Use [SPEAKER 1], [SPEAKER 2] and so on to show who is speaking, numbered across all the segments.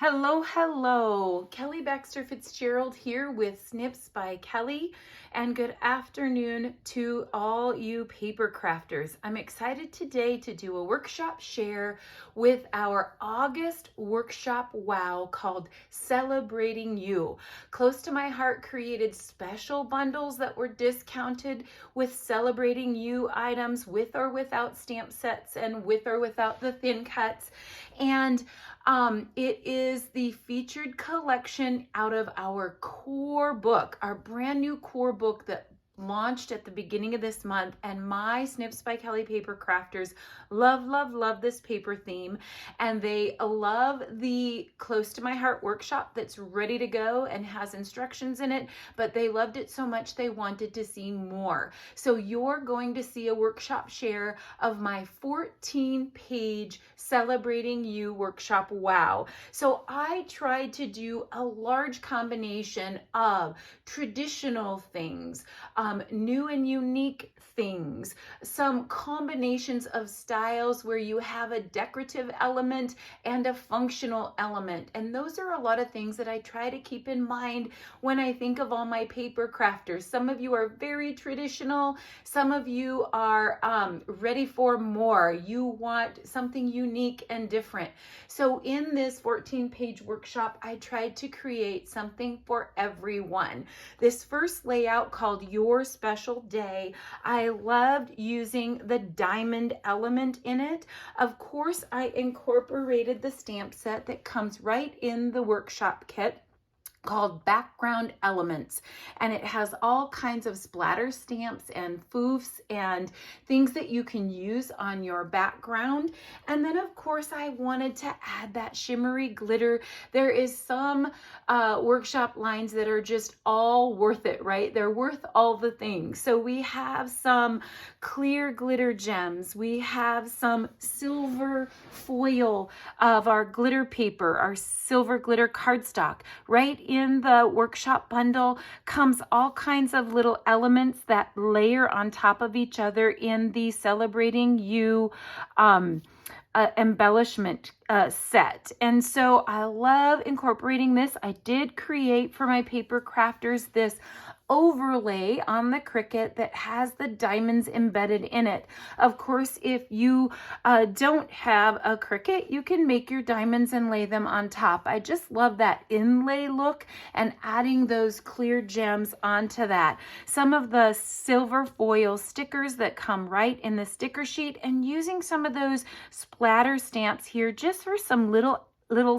[SPEAKER 1] Hello, hello. Kelly Baxter-Fitzgerald here with Snips by Kelly, and good afternoon to all you paper crafters. I'm excited today to do a workshop share with our August workshop wow called Celebrating You. Close to my heart created special bundles that were discounted with Celebrating You items with or without stamp sets and with or without the thin cuts. And it is the featured collection out of our core book, our brand new core book that launched at the beginning of this month, and my Snips by Kelly paper crafters love this paper theme, and they love the Close to My Heart workshop that's ready to go and has instructions in it, but they loved it so much they wanted to see more. So you're going to see a workshop share of my 14-page Celebrating You workshop wow. So I tried to do a large combination of traditional things, new and unique things, some combinations of styles where you have a decorative element and a functional element. And those are a lot of things that I try to keep in mind when I think of all my paper crafters. Some of you are very traditional. Some of you are ready for more. You want something unique and different. So in this 14-page workshop, I tried to create something for everyone. This first layout called Your Special Day, I loved using the diamond element in it. Of course, I incorporated the stamp set that comes right in the workshop kit called Background Elements, and it has all kinds of splatter stamps and foofs and things that you can use on your background. And then of course I wanted to add that shimmery glitter. There is some workshop lines that are just all worth it, right? They're worth all the things. So we have some clear glitter gems, we have some silver foil of our glitter paper, our silver glitter cardstock. Right in the workshop bundle comes all kinds of little elements that layer on top of each other in the Celebrating You embellishment set. And so I love incorporating this. I did create for my paper crafters this overlay on the Cricut that has the diamonds embedded in it. Of course, if you don't have a Cricut, you can make your diamonds and lay them on top. I just love that inlay look and adding those clear gems onto that. Some of the silver foil stickers that come right in the sticker sheet, and using some of those splatter stamps here just for some little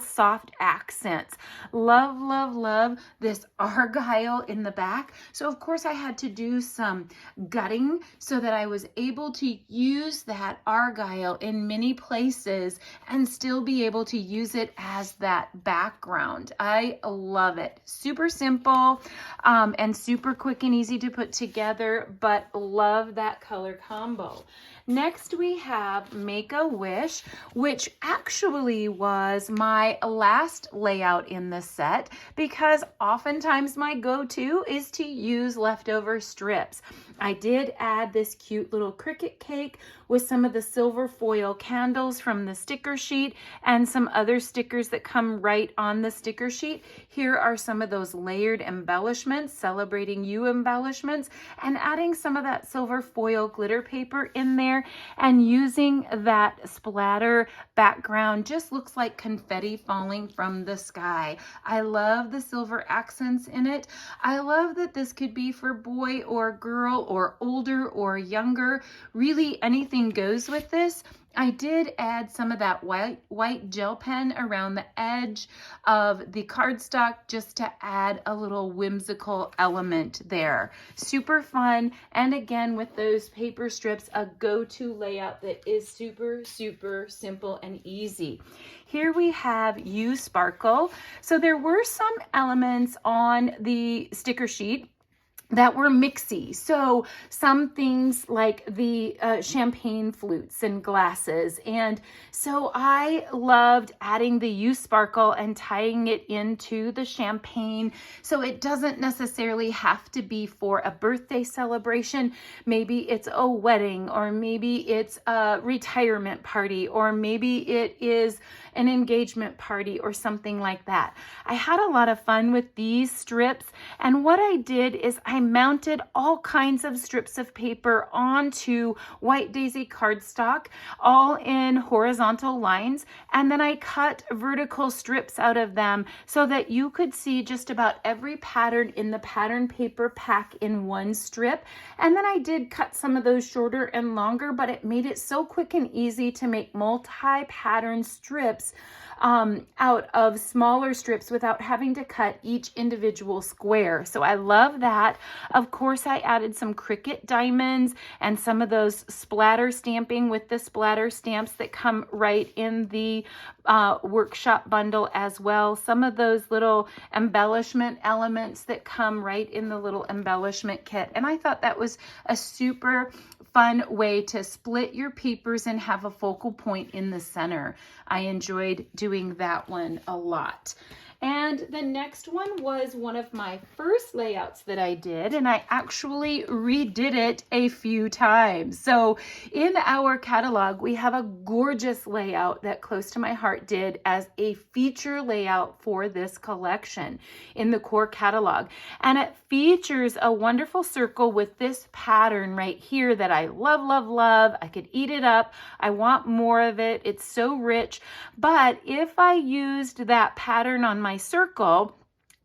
[SPEAKER 1] soft accents. Love this argyle in the back. So of course I had to do some gutting so that I was able to use that argyle in many places and still be able to use it as that background. I love it. Super simple and super quick and easy to put together, but love that color combo. Next we have Make a Wish, which actually was my last layout in the set because oftentimes my go-to is to use leftover strips. I did add this cute little Cricut cake with some of the silver foil candles from the sticker sheet and some other stickers that come right on the sticker sheet. Here are some of those layered embellishments, Celebrating You embellishments, and adding some of that silver foil glitter paper in there and using that splatter background. Just looks like confetti falling from the sky. I love the silver accents in it. I love that this could be for boy or girl or older or younger. Really anything goes with this. I did add some of that white gel pen around the edge of the cardstock just to add a little whimsical element there. Super fun, and again with those paper strips, a go-to layout that is super simple and easy. Here we have You Sparkle. So there were some elements on the sticker sheet that were mixy. So some things like the champagne flutes and glasses. And so I loved adding the U sparkle and tying it into the champagne. So it doesn't necessarily have to be for a birthday celebration. Maybe it's a wedding, or maybe it's a retirement party, or maybe it is an engagement party or something like that. I had a lot of fun with these strips. And what I did is I mounted all kinds of strips of paper onto white daisy cardstock, all in horizontal lines, and then I cut vertical strips out of them so that you could see just about every pattern in the pattern paper pack in one strip. And then I did cut some of those shorter and longer, but it made it so quick and easy to make multi-pattern strips out of smaller strips without having to cut each individual square. So I love that. Of course, I added some Cricut diamonds and some of those splatter stamping with the splatter stamps that come right in the workshop bundle as well. Some of those little embellishment elements that come right in the little embellishment kit. And I thought that was a super fun way to split your papers and have a focal point in the center. I enjoyed doing that one a lot. And the next one was one of my first layouts that I did, and I actually redid it a few times. So in our catalog, we have a gorgeous layout that Close to My Heart did as a feature layout for this collection in the core catalog. And it features a wonderful circle with this pattern right here that I love, love, love. I could eat it up. I want more of it. It's so rich. But if I used that pattern on my circle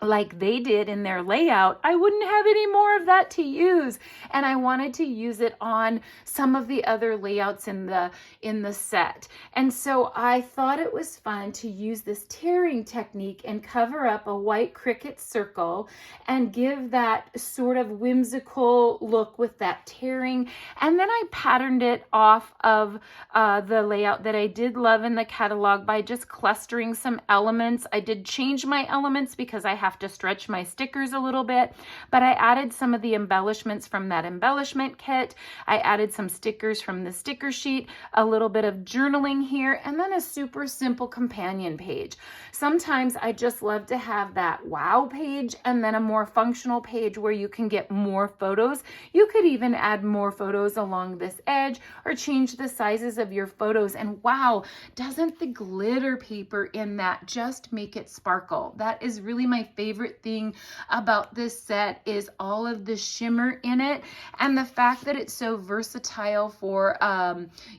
[SPEAKER 1] like they did in their layout, I wouldn't have any more of that to use. And I wanted to use it on some of the other layouts in the set. And so I thought it was fun to use this tearing technique and cover up a white Cricut circle and give that sort of whimsical look with that tearing. And then I patterned it off of the layout that I did love in the catalog by just clustering some elements. I did change my elements because I have to stretch my stickers a little bit, but I added some of the embellishments from that embellishment kit. I added some stickers from the sticker sheet, a little bit of journaling here, and then a super simple companion page. Sometimes I just love to have that wow page and then a more functional page where you can get more photos. You could even add more photos along this edge or change the sizes of your photos. And wow, doesn't the glitter paper in that just make it sparkle? That is really my favorite thing about this set, is all of the shimmer in it and the fact that it's so versatile for,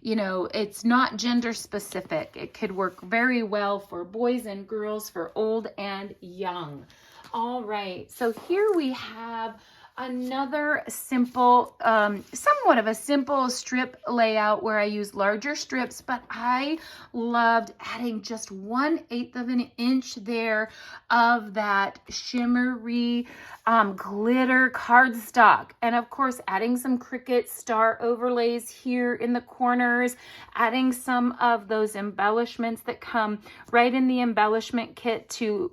[SPEAKER 1] you know, it's not gender specific. It could work very well for boys and girls, for old and young. All right, so here we have another simple, somewhat of a simple strip layout where I use larger strips, but I loved adding just 1/8 of an inch there of that shimmery glitter cardstock. And of course, adding some Cricut star overlays here in the corners, adding some of those embellishments that come right in the embellishment kit to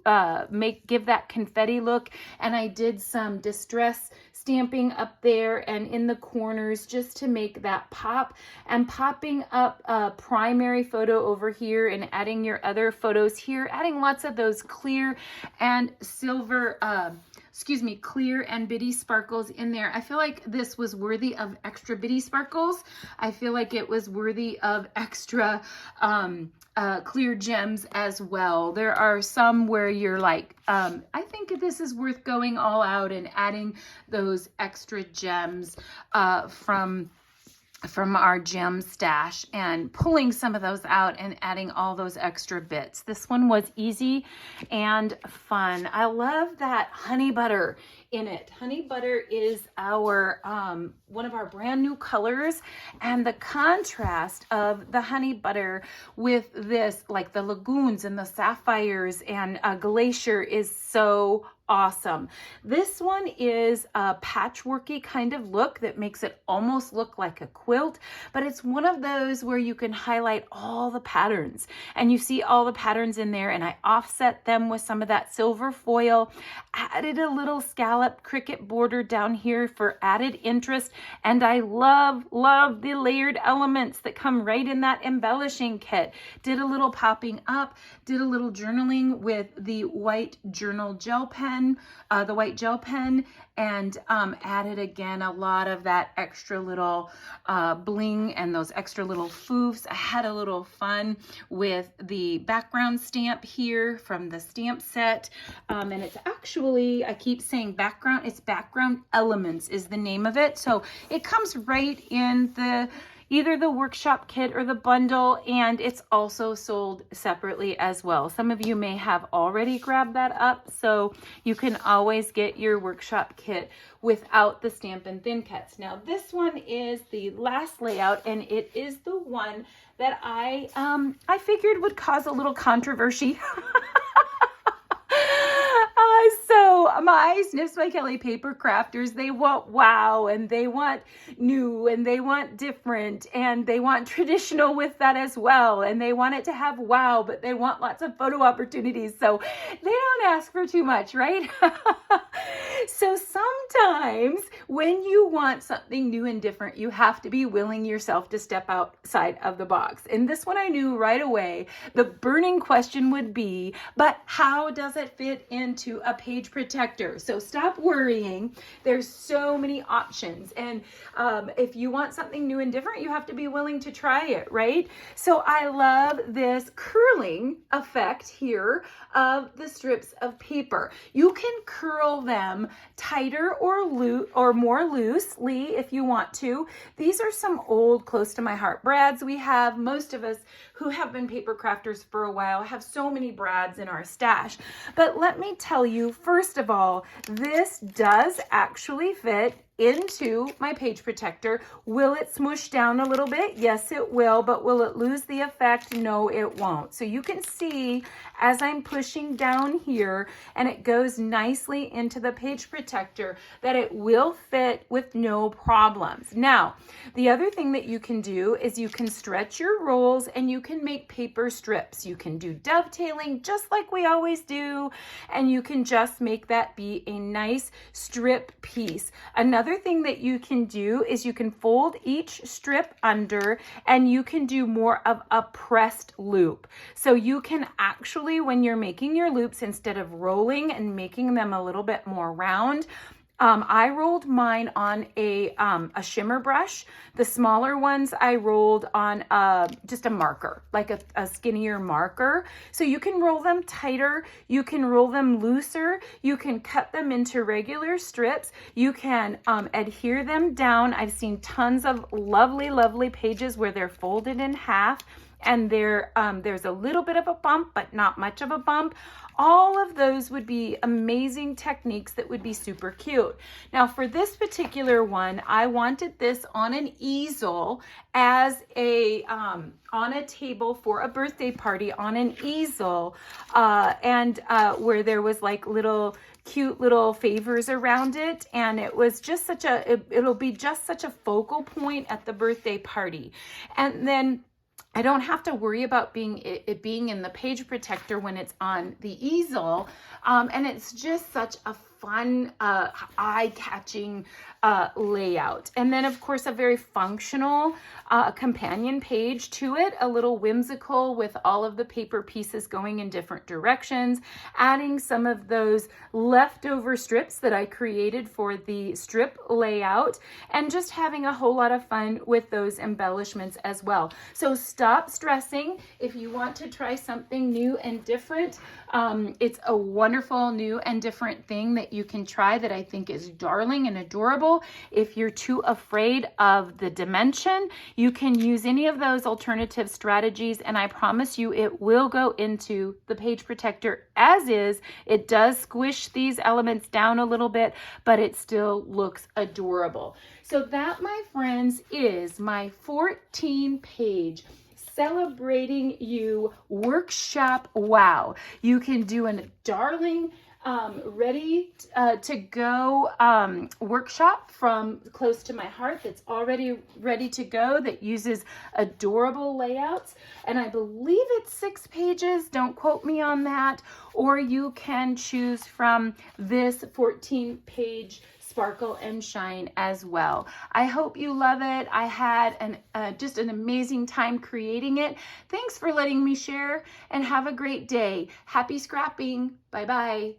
[SPEAKER 1] give that confetti look. And I did some distress stamping up there and in the corners just to make that pop, and popping up a primary photo over here and adding your other photos here, adding lots of those clear and silver, clear and bitty sparkles in there. I feel like this was worthy of extra bitty sparkles. I feel like it was worthy of extra clear gems as well. There are some where you're like, I think this is worth going all out and adding those extra gems from our gem stash and pulling some of those out and adding all those extra bits. This one was easy and fun. I love that honey butter in it. Honey butter is our one of our brand new colors, and the contrast of the honey butter with this, like the lagoons and the sapphires and a glacier, is so awesome. This one is a patchworky kind of look that makes it almost look like a quilt, but it's one of those where you can highlight all the patterns and you see all the patterns in there, and I offset them with some of that silver foil, added a little scallop cricket border down here for added interest, and I love the layered elements that come right in that embellishing kit. Did a little popping up, did a little journaling with the white journal gel pen, the white gel pen, and added again a lot of that extra little bling and those extra little foofs. I had a little fun with the background stamp here from the stamp set, and it's actually, I keep saying background, it's Background Elements is the name of it. So it comes right in the either the workshop kit or the bundle, and it's also sold separately as well. Some of you may have already grabbed that up, so you can always get your workshop kit without the Stampin' Thin cuts. Now this one is the last layout, and it is the one that I figured would cause a little controversy. So my Snips by Kelly paper crafters, they want wow, and they want new, and they want different, and they want traditional with that as well, and they want it to have wow, but they want lots of photo opportunities, so they don't ask for too much, right? So sometimes when you want something new and different, you have to be willing yourself to step outside of the box. And this one I knew right away, the burning question would be, but how does it fit into a page protector? So stop worrying. There's so many options. And if you want something new and different, you have to be willing to try it, right? So I love this curling effect here of the strips of paper. You can curl them tighter or more loosely if you want to. These are some old close to my heart brads. We have, most of us who have been paper crafters for a while have so many brads in our stash. But let me tell you, first of all, this does actually fit into my page protector. Will it smush down a little bit? Yes, it will, but will it lose the effect? No, it won't. So you can see as I'm pushing down here and it goes nicely into the page protector that it will fit with no problems. Now, the other thing that you can do is you can stretch your rolls and you can make paper strips. You can do dovetailing just like we always do, and you can just make that be a nice strip piece. Another thing that you can do is you can fold each strip under and you can do more of a pressed loop. So you can actually, when you're making your loops, instead of rolling and making them a little bit more round, I rolled mine on a shimmer brush. The smaller ones I rolled on just a marker, like a skinnier marker. So you can roll them tighter, you can roll them looser, you can cut them into regular strips, you can adhere them down. I've seen tons of lovely pages where they're folded in half and there's a little bit of a bump, but not much of a bump. All of those would be amazing techniques that would be super cute. Now for this particular one, I wanted this on an easel as a, on a table for a birthday party on an easel, where there was like cute little favors around it, and it was just it'll be just such a focal point at the birthday party. And then I don't have to worry about it being in the page protector when it's on the easel, and it's just such a fun, eye-catching layout. And then, of course, a very functional companion page to it, a little whimsical with all of the paper pieces going in different directions, adding some of those leftover strips that I created for the strip layout, and just having a whole lot of fun with those embellishments as well. So stop stressing. If you want to try something new and different, it's a wonderful new and different thing that you can try that I think is darling and adorable. If you're too afraid of the dimension, you can use any of those alternative strategies, and I promise you it will go into the page protector as is. It does squish these elements down a little bit, but it still looks adorable. So that, my friends, is my 14-page Celebrating You workshop wow. You can do a darling ready to go workshop from close to my heart that's already ready to go, that uses adorable layouts. And I believe it's 6 pages. Don't quote me on that. Or you can choose from this 14-page Sparkle and Shine as well. I hope you love it. I had just an amazing time creating it. Thanks for letting me share, and have a great day. Happy scrapping. Bye-bye.